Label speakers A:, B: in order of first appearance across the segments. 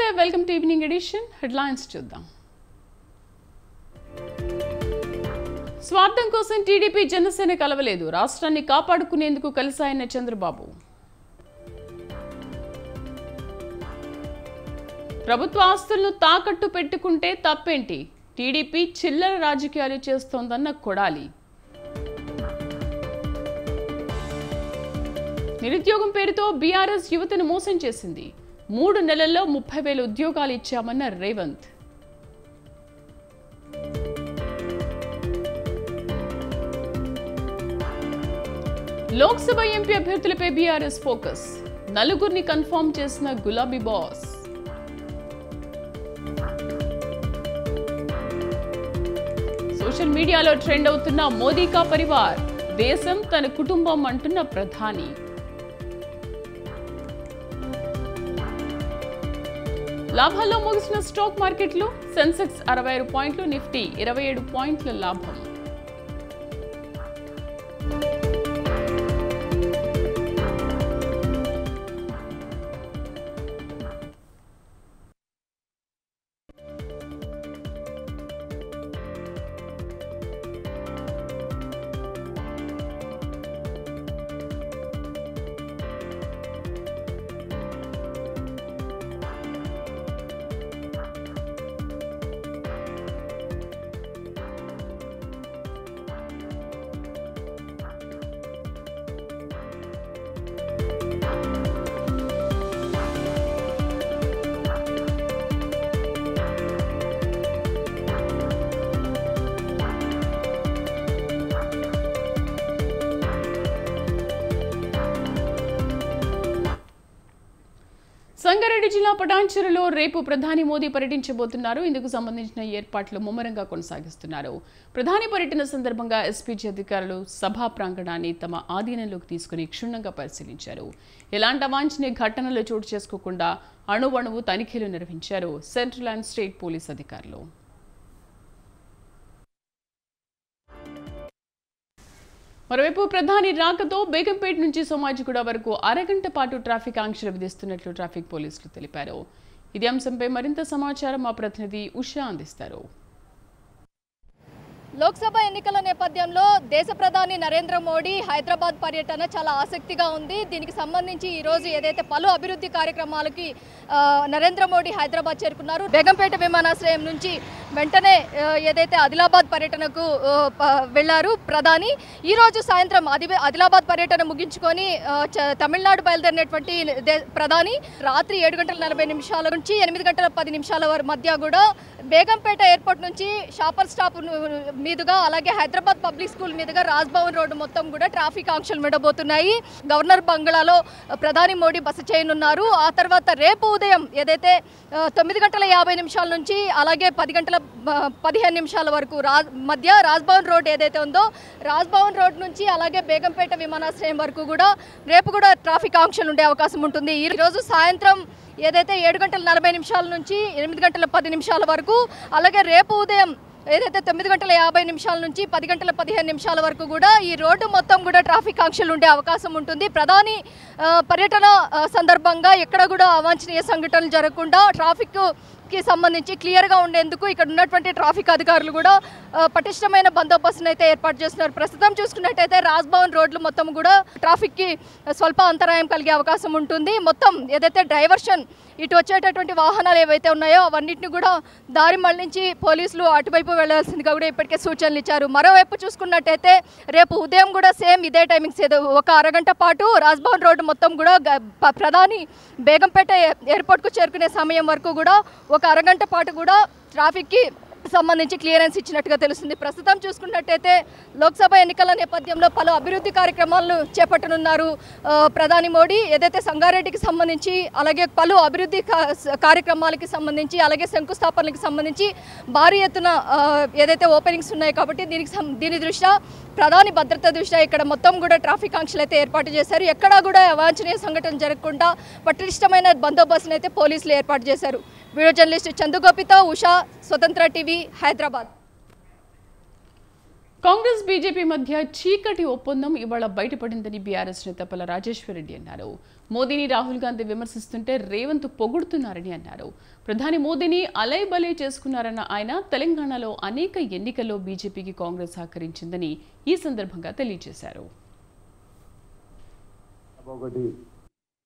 A: నమస్తే welcome to evening edition headlines చూద్దాం. స్వార్థం కోసం టీడీపీ జనసేన కలవలేదు. రాష్ట్రాన్ని కాపాడుకునేందుకు కలిసాయన్న చంద్రబాబు. ప్రభుత్వ ఆస్తులను తాకట్టు పెట్టుకుంటే తప్పేంటి? టీడీపీ చిల్లర రాజకీయాలు చేస్తోందన్న కొడాలి. నిరుద్యోగం పేరుతో బీఆర్ఎస్ యువతను మోసం చేసింది. 3 నెలల్లో 30,000 ఉద్యోగాలు ఇచ్చామన్న రేవంత్. లోక్సభ ఎంపీ అభ్యర్థులపై బీఆర్ఎస్ ఫోకస్. నలుగురిని కన్ఫర్మ్ చేసిన గులాబీ బాస్. సోషల్ మీడియాలో ట్రెండ్ అవుతున్న మోదీ కా పరివార్, దేశం తన కుటుంబం అంటున్న ప్రధాని. లాభాల్లో ముగిసిన స్టాక్ మార్కెట్లు. సెన్సెక్స్ 66 పాయింట్లు, నిఫ్టీ 27 పాయింట్ల లాభం. సంగారెడ్డి జిల్లా పటాన్చెరులో రేపు ప్రధాని మోదీ పర్యటించబోతున్నారు. ఇందుకు సంబంధించిన ఏర్పాట్లు ముమ్మరంగా కొనసాగిస్తున్నారు. ప్రధాని పర్యటన సందర్భంగా ఎస్పీజీ అధికారులు సభా ప్రాంగణాన్ని తమ ఆధీనంలోకి తీసుకుని క్షుణ్ణంగా పరిశీలించారు. ఎలాంటి అవాంఛనీయ ఘటనలు చోటు చేసుకోకుండా అణువణువు తనిఖీలు నిర్వహించారు సెంట్రల్ అండ్ స్టేట్ పోలీస్ అధికారులు. మరోవైపు ప్రధాని రాకతో బేగంపేట నుంచి సోమాజిగూడ వరకు అరగంట పాటు ట్రాఫిక్ ఆంక్షలు విధిస్తున్నట్లు ట్రాఫిక్ పోలీసులు తెలిపారు. ఇదే అంశంపై మరింత సమాచారం మా ప్రతినిధి ఉషా అందిస్తారు.
B: లోక్సభ ఎన్నికల నేపథ్యంలో దేశ ప్రధాని నరేంద్ర మోడీ హైదరాబాద్ పర్యటన చాలా ఆసక్తిగా ఉంది. దీనికి సంబంధించి ఈరోజు ఏదైతే పలు అభివృద్ధి కార్యక్రమాలకి నరేంద్ర మోడీ హైదరాబాద్ చేరుకున్నారు. బేగంపేట విమానాశ్రయం నుంచి వెంటనే ఏదైతే ఆదిలాబాద్ పర్యటనకు వెళ్లారు ప్రధాని. ఈరోజు సాయంత్రం ఆదిలాబాద్ పర్యటన ముగించుకొని తమిళనాడు బయలుదేరినటువంటి ప్రధాని రాత్రి 7:40 నుంచి 8:10 మధ్య కూడా బేగంపేట ఎయిర్పోర్ట్ నుంచి షాపర్ స్టాప్ మీదుగా అలాగే హైదరాబాద్ పబ్లిక్ స్కూల్ మీదుగా రాజ్భవన్ రోడ్డు మొత్తం కూడా ట్రాఫిక్ ఆంక్షలు విడబోతున్నాయి. గవర్నర్ బంగ్లాలో ప్రధాని మోడీ బస చేయనున్నారు. ఆ తర్వాత రేపు ఉదయం ఏదైతే 9:50 నుంచి అలాగే 10:15 వరకు మధ్య రాజ్భవన్ రోడ్ ఏదైతే ఉందో రాజ్భవన్ రోడ్ నుంచి అలాగే బేగంపేట విమానాశ్రయం వరకు కూడా రేపు కూడా ట్రాఫిక్ ఆంక్షలు ఉండే అవకాశం ఉంటుంది. ఈరోజు సాయంత్రం ఏదైతే 7:40 నుంచి 8:10 వరకు అలాగే రేపు ఉదయం ఏదైతే 9:50 నుంచి 10:15 వరకు కూడా ఈ రోడ్డు మొత్తం కూడా ట్రాఫిక్ ఆంక్షలు ఉండే అవకాశం ఉంటుంది. ప్రధాని పర్యటన సందర్భంగా ఎక్కడ కూడా అవాంఛనీయ సంఘటనలు జరగకుండా ట్రాఫిక్ కి సంబంధించి క్లియర్గా ఉండేందుకు ఇక్కడ ఉన్నటువంటి ట్రాఫిక్ అధికారులు కూడా పటిష్టమైన బందోబస్తును అయితే ఏర్పాటు చేస్తున్నారు. ప్రస్తుతం చూసుకున్నట్టయితే రాజ్భవన్ రోడ్లు మొత్తం కూడా ట్రాఫిక్కి స్వల్ప అంతరాయం కలిగే అవకాశం ఉంటుంది. మొత్తం ఏదైతే డైవర్షన్ ఇటు వచ్చేటటువంటి వాహనాలు ఏవైతే ఉన్నాయో అవన్నిటిని కూడా దారి మళ్లించి పోలీసులు అటువైపు వెళ్లాల్సిందిగా కూడా ఇప్పటికే సూచనలు ఇచ్చారు. మరోవైపు చూసుకున్నట్టయితే రేపు ఉదయం కూడా సేమ్ ఇదే టైమింగ్స్ ఏదో ఒక అరగంట పాటు రాజ్భవన్ రోడ్డు మొత్తం కూడా ప్రధాని బేగంపేట ఎయిర్పోర్ట్కు చేరుకునే సమయం వరకు కూడా ఒక అరగంట పాటు కూడా ట్రాఫిక్కి సంబంధించి క్లియరెన్స్ ఇచ్చినట్టుగా తెలుస్తుంది. ప్రస్తుతం చూసుకున్నట్టయితే లోక్సభ ఎన్నికల నేపథ్యంలో పలు అభివృద్ధి కార్యక్రమాలను చేపట్టనున్నారు ప్రధాని మోడీ. ఏదైతే సంగారెడ్డికి సంబంధించి అలాగే పలు అభివృద్ధి కార్యక్రమాలకి సంబంధించి అలాగే శంకుస్థాపనలకు సంబంధించి భారీ ఎత్తున ఏదైతే ఓపెనింగ్స్ ఉన్నాయి కాబట్టి దీని దృష్ట్యా ప్రధాని భద్రత దృష్ట్యా ఇక్కడ మొత్తం కూడా ట్రాఫిక్ ఆంక్షలు అయితే ఏర్పాటు చేశారు. ఎక్కడా కూడా అవాంఛనీయ సంఘటన జరగకుండా పటిష్టమైన బందోబస్తును అయితే పోలీసులు ఏర్పాటు చేశారు. వీడియో జర్నలిస్ట్ చందుగోపితో ఉషా, స్వతంత్ర టీవీ, హైదరాబాద్.
A: కాంగ్రెస్ బీజేపీ మధ్య చీకటి ఒప్పందం ఇవాళ బయటపడిందని బీఆర్ఎస్ నేత పల్ల రాజేశ్వరరెడ్డి అన్నారు. మోదీని రాహుల్ గాంధీ విమర్శిస్తుంటే రేవంత్ పొగుడుతున్నారని అన్నారు. ప్రధాని మోదీని అలైబలై చేసుకున్నారన్న ఆయన తెలంగాణలో అనేక ఎన్నికల్లో బీజేపీకి కాంగ్రెస్ సహకరించిందని ఈ సందర్భంగా తెలియజేశారు.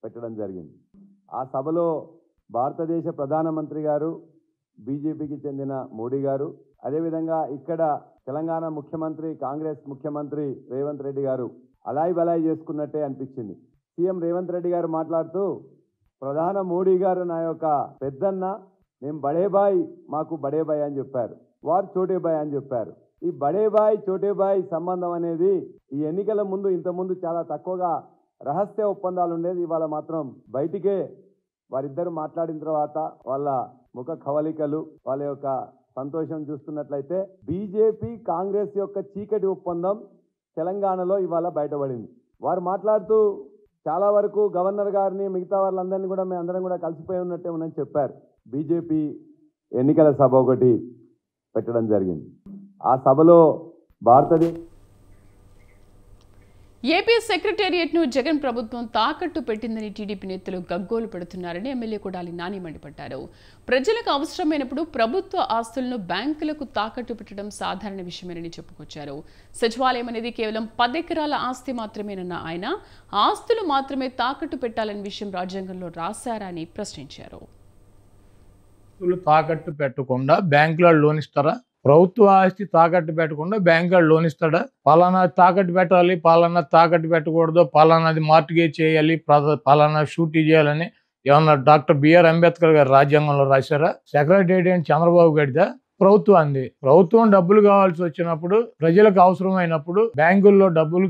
C: పెట్టడం జరిగింది. ఆ సభలో భారతదేశ ప్రధానమంత్రి గారు, బీజేపీకి చెందిన మోడీ గారు, అదేవిధంగా ఇక్కడ తెలంగాణ ముఖ్యమంత్రి, కాంగ్రెస్ ముఖ్యమంత్రి రేవంత్ రెడ్డి గారు అలాయ్ బలాయ్ చేసుకున్నట్టే అనిపించింది. సీఎం రేవంత్ రెడ్డి గారు మాట్లాడుతూ, ప్రధాన మోడీ గారు నా యొక్క పెద్దన్న, మేము బడేబాయ్, మాకు బడేబాయ్ అని చెప్పారు, వారు చోటేబాయ్ అని చెప్పారు. ఈ బడేబాయ్ చోటేబాయ్ సంబంధం అనేది ఈ ఎన్నికల ముందు ఇంతకుముందు చాలా తక్కువగా రహస్య ఒప్పందాలు ఉండేది. ఇవాళ మాత్రం బయటికే వారిద్దరు మాట్లాడిన తర్వాత వాళ్ళ ముఖ కవలికలు, వాళ్ళ యొక్క సంతోషం చూస్తున్నట్లయితే బీజేపీ కాంగ్రెస్ యొక్క చీకటి ఒప్పందం తెలంగాణలో ఇవాళ బయటపడింది. వారు మాట్లాడుతూ చాలా వరకు గవర్నర్ గారిని, మిగతా వాళ్ళందరినీ కూడా మేము అందరం కూడా కలిసిపోయి ఉన్నట్టే ఉందని చెప్పారు. బీజేపీ ఎన్నికల సభ ఒకటి పెట్టడం జరిగింది. ఆ సభలో
A: ఏపీ సెక్రటేరియట్ను జగన్ ప్రభుత్వం తాకట్టు పెట్టిందని టీడీపీ నేతలు గగ్గోలు పెడుతున్నారని ఎమ్మెల్యే కొడాలి నాని మండిపడ్డారు. ప్రజలకు అవసరమైనప్పుడు ప్రభుత్వ ఆస్తులను బ్యాంకులకు తాకట్టు పెట్టడం సాధారణ విషయమేనని చెప్పుకొచ్చారు. సచివాలయం అనేది కేవలం 10 ఎకరాల ఆస్తి మాత్రమేనన్న ఆయన, ఆస్తులు మాత్రమే తాకట్టు పెట్టాలనే విషయం రాజ్యాంగంలో రాశారా అని ప్రశ్నించారు.
D: తాకట్టు పెట్టకుండా బ్యాంకులో లోన్ ఇస్తారా? ప్రభుత్వ ఆస్తి తాకట్టు పెట్టకుండా బ్యాంకులో లోన్ ఇస్తాడా? పలానా తాకట్టు పెట్టాలి, పలానా తాకట్టు పెట్టకూడదు, పలానాది మార్టిగేజ్ చేయాలి, పలానా షూటీ చేయాలని ఏమన్నా డాక్టర్ బిఆర్ అంబేద్కర్ గారు రాజ్యాంగంలో రాశారా? సెక్రటేరియట్ అని చంద్రబాబు గడిదా? ప్రభుత్వం అంది. ప్రభుత్వం డబ్బులు కావాల్సి వచ్చినప్పుడు, ప్రజలకు అవసరమైనప్పుడు, బ్యాంకుల్లో డబ్బులు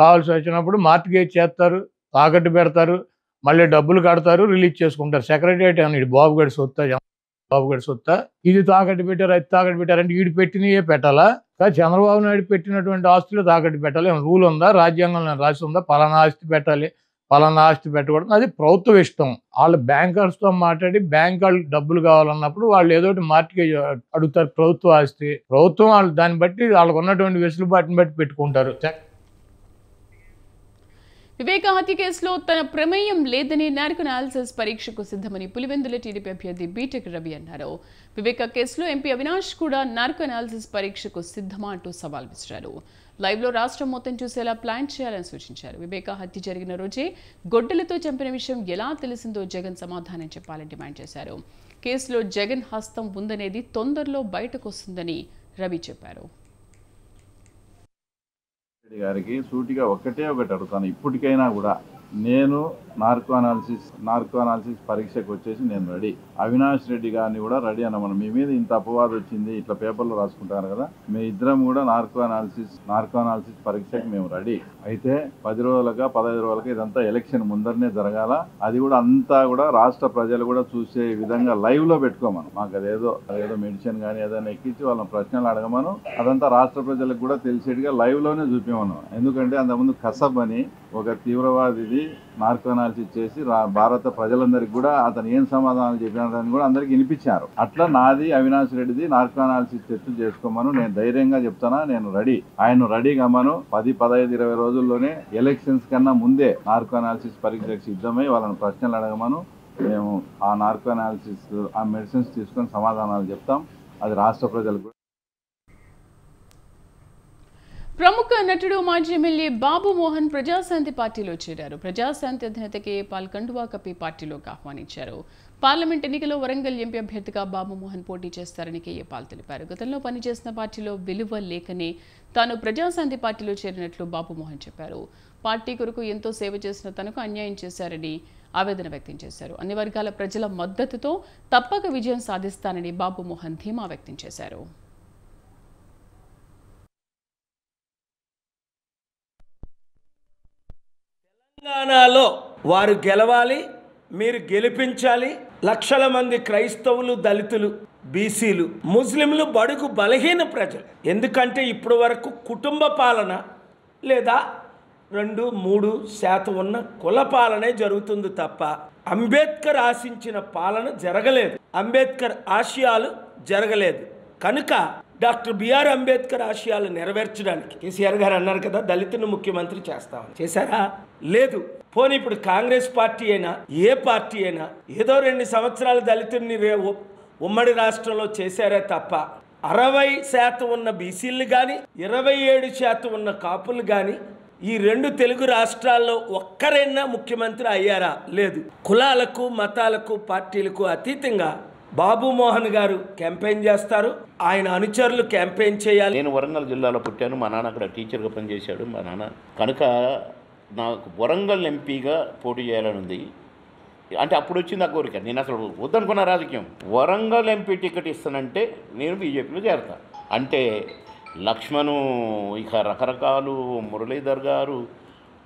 D: కావాల్సి వచ్చినప్పుడు మార్టిగేజ్ చేస్తారు, తాకట్టు పెడతారు, మళ్ళీ డబ్బులు కడతారు, రిలీజ్ చేసుకుంటారు. సెక్రటేరియట్ అని బాబు గడి సొత్తా, ఇది తాకట్టు పెట్టారు, అది తాకట్టు పెట్టారంటే వీడు పెట్టినయే పెట్టాలా? కానీ చంద్రబాబు నాయుడు పెట్టినటువంటి ఆస్తులు తాకట్టు పెట్టాలి ఏమైనా రూల్ ఉందా? రాజ్యాంగంలో రాసి ఉందా? పలానా ఆస్తి పెట్టాలి, పలానా ఆస్తి పెట్టకూడదు? అది ప్రభుత్వ ఇష్టం. వాళ్ళు బ్యాంకర్స్తో మాట్లాడి బ్యాంక్ వాళ్ళు డబ్బులు కావాలన్నప్పుడు వాళ్ళు ఏదో ఒకటి మార్టిగేజ్ అడుగుతారు. ప్రభుత్వ ఆస్తి, ప్రభుత్వం వాళ్ళు దాన్ని బట్టి వాళ్ళకు ఉన్నటువంటి వెసులుబాటుని బట్టి పెట్టుకుంటారు.
A: వివేక హత్య కేసులో తన ప్రమేయం లేదని నార్కో అనాలిసిస్ పరీక్షకు సిద్ధమని పులివెందుల టీడీపీ అభ్యర్థి బీటెక్ రవి అన్నారు. వివేక కేసులో ఎంపీ అవినాష్ కూడా నార్కో అనాలిసిస్ పరీక్షకు సిద్ధమా అంటూ సవాల్ విసిరారు. లైవ్లో రాష్ట్రం మొత్తం చూసేలా ప్లాన్ చేయాలని సూచించారు. వివేక హత్య జరిగిన రోజే గొడ్డలతో చంపిన విషయం ఎలా తెలిసిందో జగన్ సమాధానం చెప్పాలని డిమాండ్ చేశారు. కేసులో జగన్ హస్తం ఉందనేది తొందరలో బయటకు వస్తుందని రవి చెప్పారు.
E: గారికి సూటిగా ఒకటి అడుగుతాను, ఇప్పటికైనా కూడా నేను నార్కో అనాలిసిస్ పరీక్షకు వచ్చేసి నేను రెడీ. అవినాష్ రెడ్డి గారిని కూడా రెడీ అన్నమాట. మీ మీద ఇంత అపవాదం వచ్చింది, ఇట్లా పేపర్లో రాసుకుంటారు కదా, మీ ఇద్దరం కూడా నార్కో అనాలిసిస్ పరీక్షకు మేము రెడీ. అయితే 10 రోజులుగా 15 రోజులుగా ఇదంతా ఎలక్షన్ ముందరనే జరగాల. అది కూడా అంతా కూడా రాష్ట్ర ప్రజలు కూడా చూసే విధంగా లైవ్ లో పెట్టుకోమను. మాకు అదేదో మెడిసిన్ కానీ ఏదైనా ఎక్కించి వాళ్ళని ప్రశ్నలు అడగమను. అదంతా రాష్ట్ర ప్రజలకు కూడా తెలిసేట్టుగా లైవ్ లోనే చూపించమను. ఎందుకంటే అంతకుముందు కసబ్ అని ఒక తీవ్రవాదిది నార్కో అనాలిసిస్ చేసి భారత ప్రజలందరికీ కూడా అతను ఏం సమాధానాలు చెప్పినారని కూడా అందరికి వినిపించారు. అట్లా నాది అవినాష్ రెడ్డిది నార్కో అనాలిసిస్ టెస్ట్ చేసుకోమను. నేను ధైర్యంగా చెప్తానా, నేను రెడీ. ఆయన రెడీ కమ్మను. 10, 15, 20 రోజుల్లోనే ఎలక్షన్స్ కన్నా ముందే నార్కో అనాలిసిస్ పరీక్షకు సిద్ధమై వాళ్ళని ప్రశ్నలు అడగమను. మేము ఆ నార్కో అనాలిసిస్, ఆ మెడిసిన్స్ తీసుకొని సమాధానాలు చెప్తాం. అది రాష్ట్ర ప్రజలకు.
A: ప్రముఖ నటుడు మాజీ ఎమ్మెల్యే బాబు మోహన్ ప్రజాశాంతి పార్టీలో చేరారు. ప్రజాశాంతి అధినేత కేఏ పాల్ కండువా కప్పి పార్టీలోకి ఆహ్వానించారు. పార్లమెంట్ ఎన్నికలో వరంగల్ ఎంపీ అభ్యర్థిగా బాబు మోహన్ పోటీ చేస్తారని కేఏ పాల్ తెలిపారు. గతంలో పనిచేసిన పార్టీలో విలువ లేకనే తాను ప్రజాశాంతి పార్టీలో చేరినట్లు బాబు మోహన్ చెప్పారు. పార్టీ కొరకు ఎంతో సేవ చేసిన తనకు అన్యాయం చేశారని ఆవేదన వ్యక్తం చేశారు. అన్ని వర్గాల ప్రజల మద్దతుతో తప్పక విజయం సాధిస్తానని బాబు మోహన్ ధీమా వ్యక్తం చేశారు.
F: తెలంగాణలో వారు గెలవాలి, మీరు గెలిపించాలి. లక్షల మంది క్రైస్తవులు, దళితులు, బీసీలు, ముస్లింలు, బడుగు బలహీన ప్రజలు. ఎందుకంటే ఇప్పటి వరకు కుటుంబ పాలన లేదా 2-3% ఉన్న కుల పాలనే జరుగుతుంది తప్ప అంబేద్కర్ ఆశించిన పాలన జరగలేదు. అంబేద్కర్ ఆశయాలు జరగలేదు. కనుక డాక్టర్ బిఆర్ అంబేద్కర్ ఆశయాలు నెరవేర్చడానికి కేసీఆర్ గారు అన్నారు కదా దళితులను ముఖ్యమంత్రి చేస్తామని. చేశారా? లేదు. పోనీ ఇప్పుడు కాంగ్రెస్ పార్టీ అయినా ఏ పార్టీ అయినా ఏదో 2 సంవత్సరాలు దళితుడిని ఉమ్మడి రాష్ట్రంలో చేశారే తప్ప 60% ఉన్న బీసీలు కానీ 27% ఉన్న కాపులు కానీ ఈ 2 తెలుగు రాష్ట్రాల్లో ఒక్కరైనా ముఖ్యమంత్రి అయ్యారా? లేదు. కులాలకు మతాలకు పార్టీలకు అతీతంగా బాబు మోహన్ గారు క్యాంపెయిన్ చేస్తారు, ఆయన అనుచరులు క్యాంపెయిన్ చేయాలి.
G: నేను వరంగల్ జిల్లాలో పుట్టాను. మా నాన్న అక్కడ టీచర్గా పనిచేశాడు మా నాన్న. కనుక నాకు వరంగల్ ఎంపీగా పోటీ చేయాలని ఉంది. అంటే అప్పుడు వచ్చింది ఆ కోరిక. నేను అసలు వద్దనుకున్న రాజకీయం. వరంగల్ ఎంపీ టికెట్ ఇస్తానంటే నేను బీజేపీలో చేరతా అంటే లక్ష్మణు ఇక రకరకాలు మురళీధర్ గారు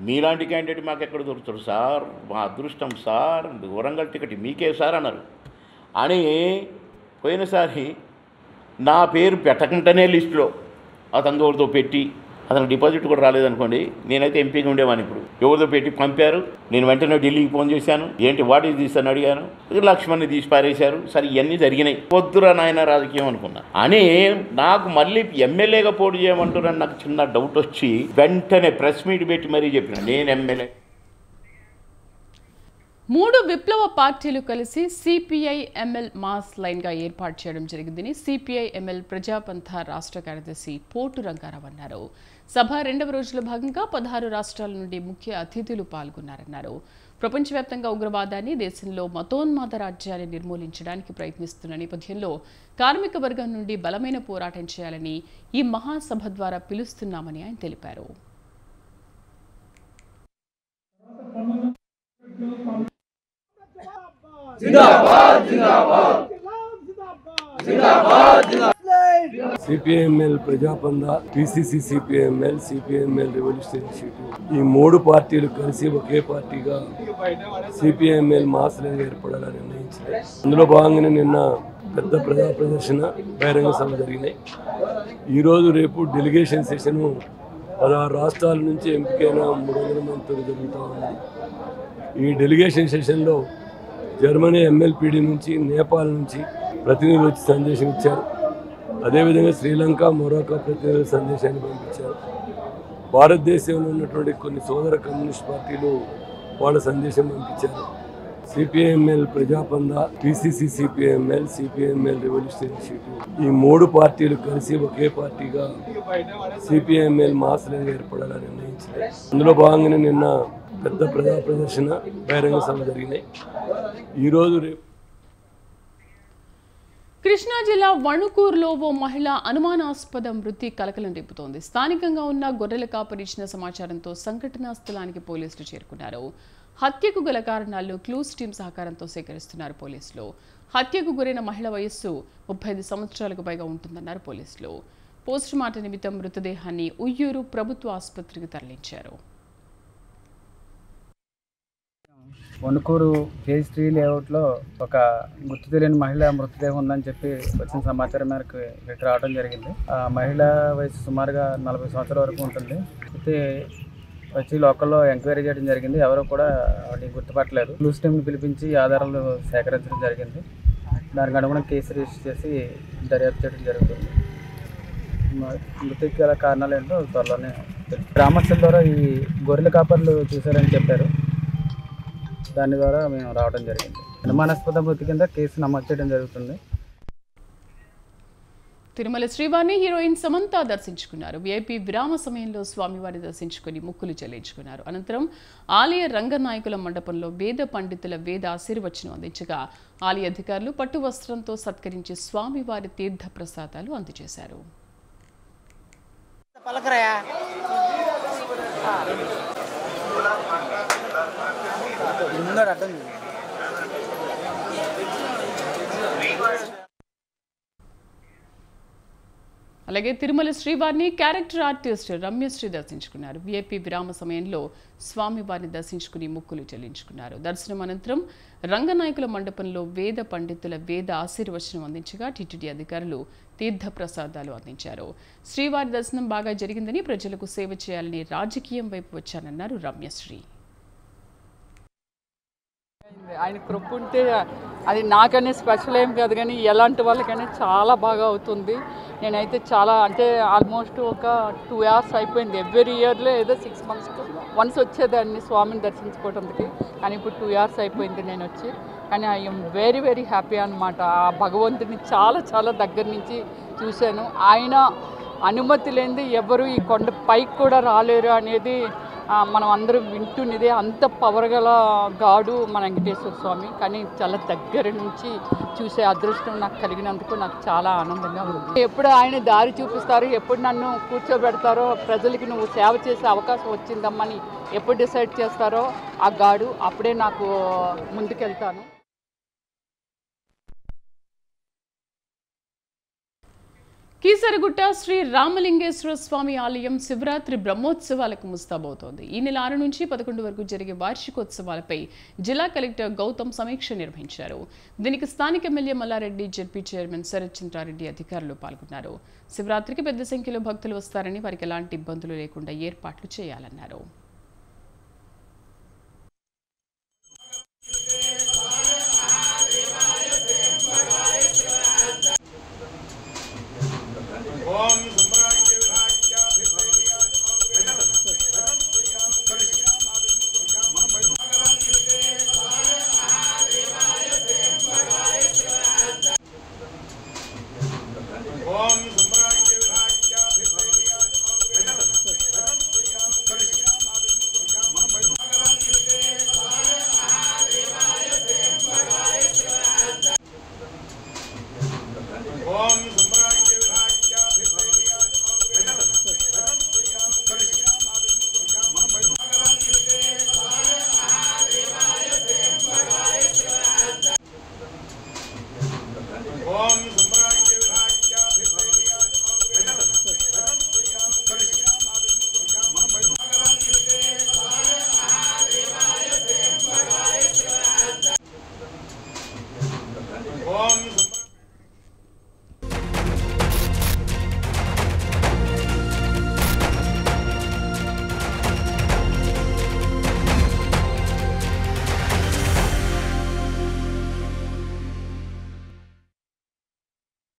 G: మీలాంటి క్యాండిడేట్ మాకు ఎక్కడ దొరుకుతాడు సార్, మా అదృష్టం సార్, వరంగల్ టికెట్ మీకే సార్ అన్నారు. అని పోయినసారి నా పేరు పెట్టకుండానే లిస్టులో అతను ఎవరితో పెట్టి అతను డిపాజిట్ కూడా రాలేదనుకోండి, నేనైతే ఎంపీగా ఉండేవాడిని. ఇప్పుడు ఎవరితో పెట్టి పంపారు. నేను వెంటనే ఢిల్లీకి ఫోన్ చేశాను, ఏంటి వాటి తీస్తాను అడిగాను, లక్ష్మణ్ని తీసి పారేశారు. సరే ఇవన్నీ జరిగినాయి. వద్దురా నాయన రాజకీయం అనుకున్నా. అని నాకు మళ్ళీ ఎమ్మెల్యేగా పోటీ చేయమంటారని నాకు చిన్న డౌట్ వచ్చి వెంటనే ప్రెస్ మీట్ పెట్టి మరీ చెప్పిన నేను ఎమ్మెల్యే.
A: 3 విప్లవ పార్టీలు కలిసి సిపిఐ-ఎంఎల్ మాస్ లైన్గా ఏర్పాటు చేయడం జరిగిందని సిపిఐ-ఎంఎల్ ప్రజాపంథ రాష్ట్ర కార్యదర్శి పోటు రంగారావు అన్నారు. సభ 2వ రోజుల భాగంగా 16 రాష్ట్రాల నుండి ముఖ్య అతిథులు పాల్గొన్నారన్నారు. ప్రపంచవ్యాప్తంగా ఉగ్రవాదాన్ని, దేశంలో మతోన్మాద రాజ్యాన్ని నిర్మూలించడానికి ప్రయత్నిస్తున్న నేపథ్యంలో కార్మిక వర్గం నుండి బలమైన పోరాటం చేయాలని ఈ మహాసభ ద్వారా పిలుస్తున్నామని ఆయన తెలిపారు.
H: CPIML Praja Pantha, PCC CPIML, CPIML revolutionary initiative ఈ 3 పార్టీలు కలిసి ఒకే పార్టీగా సిపిఐఎంఎల్ మాస్ లైన్ ఏర్పడాలని నిర్ణయించింది. అందులో భాగంగానే నిన్న పెద్ద ప్రజా ప్రదర్శన, బహిరంగ సభ జరిగినాయి. ఈరోజు రేపు డెలిగేషన్ సెషన్ 16 రాష్ట్రాల నుంచి ఎంపికైన 300 మందితో జరుగుతూ ఉంది. ఈ డెలిగేషన్ సెషన్లో జర్మనీ ఎంఎల్పిడి నుంచి, నేపాల్ నుంచి ప్రతినిధులు వచ్చి సందేశం ఇచ్చారు. అదేవిధంగా శ్రీలంక, మొరాకో ప్రతినిధుల సందేశాన్ని పంపించారు. భారతదేశంలో ఉన్నటువంటి కొన్ని సోదర కమ్యూనిస్ట్ పార్టీలు వాళ్ళ సందేశం పంపించారు. CPIML Praja Pantha, PCC CPIML, CPIML revolutionary initiative ఈ 3 పార్టీలు కలిసి ఒకే పార్టీగా సిపిఐఎంఎల్ మాస్ లైన్ ఏర్పడాలని నిర్ణయించింది. అందులో భాగంగానే నిన్న పెద్ద ప్రజా ప్రదర్శన, బహిరంగ సభ జరిగినాయి. ఈరోజు రేపు
A: కృష్ణా జిల్లా వణుకూరులో ఓ మహిళ అనుమానాస్పద మృతి కలకలం రేపుతోంది. స్థానికంగా ఉన్న గొర్రెల కాపరి ఇచ్చిన సమాచారంతో సంఘటనా స్థలానికి పోలీసులు చేరుకున్నారు. హత్యకు గల కారణాలు క్లూస్ టీం సహకారంతో సేకరిస్తున్నారు పోలీసులు. హత్యకు గురైన మహిళ వయస్సు 35 సంవత్సరాలకు పైగా ఉంటుందన్నారు పోలీసులు. పోస్టుమార్టం నిమిత్తం మృతదేహాన్ని ఉయ్యూరు ప్రభుత్వ ఆసుపత్రికి తరలించారు.
I: వణుకూరు కేజ్ 3 లేఅవుట్లో ఒక గుర్తు తెలియని మహిళ మృతదేహం ఉందని చెప్పి వచ్చిన సమాచారం మేరకు ఇక్కడ రావడం జరిగింది. ఆ మహిళ వయసు సుమారుగా 40 సంవత్సరాల వరకు ఉంటుంది. అయితే వచ్చి లోకల్లో ఎంక్వైరీ చేయడం జరిగింది. ఎవరో కూడా వాటిని గుర్తుపట్టలేదు. క్లూస్ టీంని పిలిపించి ఆధారాలు సేకరించడం జరిగింది. దానికి అనుగుణంగా కేసు రిజిస్టర్ చేసి దర్యాప్తు చేయడం జరుగుతుంది. మృతికి గల కారణాలు ఏంటో త్వరలోనే గ్రామస్తుల ద్వారా ఈ గొర్రెల కాపర్లు చూశారని చెప్పారు. దాని ద్వారా మేము రావడం జరిగింది. అనుమానాస్పద మృతి కింద కేసు నమోదు చేయడం జరుగుతుంది.
A: తిరుమల శ్రీవారిని హీరోయిన్ సమంత దర్శించుకున్నారు. విఐపి విరామ సమయంలో స్వామివారిని దర్శించుకుని మొక్కులు చెల్లించుకున్నారు. అనంతరం ఆలయ రంగనాయకుల మండపంలో వేద పండితుల వేద ఆశీర్వచనం అందించగా ఆలయ అధికారులు పట్టు వస్త్రంతో సత్కరించి స్వామివారి తీర్థ ప్రసాదాలు అందజేశారు. అలాగే తిరుమల శ్రీవారిని క్యారెక్టర్ ఆర్టిస్ట్ రమ్యశ్రీ దర్శించుకున్నారు. విఐపి విరామ సమయంలో స్వామివారిని దర్శించుకుని మొక్కులు చెల్లించుకున్నారు. దర్శనం అనంతరం రంగనాయకుల మండపంలో వేద పండితుల వేద ఆశీర్వచనం అందించగా టీటీడీ అధికారులు తీర్థ ప్రసాదాలు అందించారు. శ్రీవారి దర్శనం బాగా జరిగిందని, ప్రజలకు సేవ చేయాలని రాజకీయం వైపు వచ్చానన్నారు రమ్యశ్రీ.
J: ఆయన కృప ఉంటే అది నాకనే స్పెషల్ ఏం కాదు, కానీ ఎలాంటి వాళ్ళకైనా చాలా బాగా అవుతుంది. నేనైతే చాలా అంటే ఆల్మోస్ట్ ఒక 2 hours అయిపోయింది. ఎవ్రీ ఇయర్లో ఏదో 6 months వన్స్ వచ్చేదాన్ని స్వామిని దర్శించుకోవడానికి, కానీ ఇప్పుడు 2 hours అయిపోయింది నేను వచ్చి. కానీ ఐఎమ్ వెరీ వెరీ హ్యాపీ అనమాట. ఆ భగవంతుని చాలా చాలా దగ్గర నుంచి చూశాను. ఆయన అనుమతి లేనిది ఎవరు ఈ కొండ పైకి కూడా రాలేరు అనేది మనం అందరం వింటున్నదే. అంత పవర్ గల గాడు మన వెంకటేశ్వర స్వామి. కానీ చాలా దగ్గర నుంచి చూసే అదృష్టం నాకు కలిగినందుకు నాకు చాలా ఆనందంగా ఉంది. ఎప్పుడు ఆయన దారి చూపిస్తారు, ఎప్పుడు నన్ను కూర్చోబెడతారో, ప్రజలకి నువ్వు సేవ చేసే అవకాశం వచ్చిందమ్మని ఎప్పుడు డిసైడ్ చేస్తారో ఆ గాడు, అప్పుడే నాకు ముందుకెళ్తాను.
A: కీసరగుట్ట శ్రీ రామలింగేశ్వర స్వామి ఆలయం శివరాత్రి బ్రహ్మోత్సవాలకు ముస్తాబవుతోంది. ఈ నెల 6 నుంచి 11 వరకు జరిగే వార్షికోత్సవాలపై జిల్లా కలెక్టర్ గౌతమ్ సమీక్ష నిర్వహించారు. దీనికి స్థానిక MLA Mallareddy, ZP chairman Sarath Chandrareddy అధికారులు పాల్గొన్నారు. శివరాత్రికి పెద్ద సంఖ్యలో భక్తులు వస్తారని, వారికి ఎలాంటి ఇబ్బందులు లేకుండా ఏర్పాట్లు చేయాలన్నారు.
K: ఓం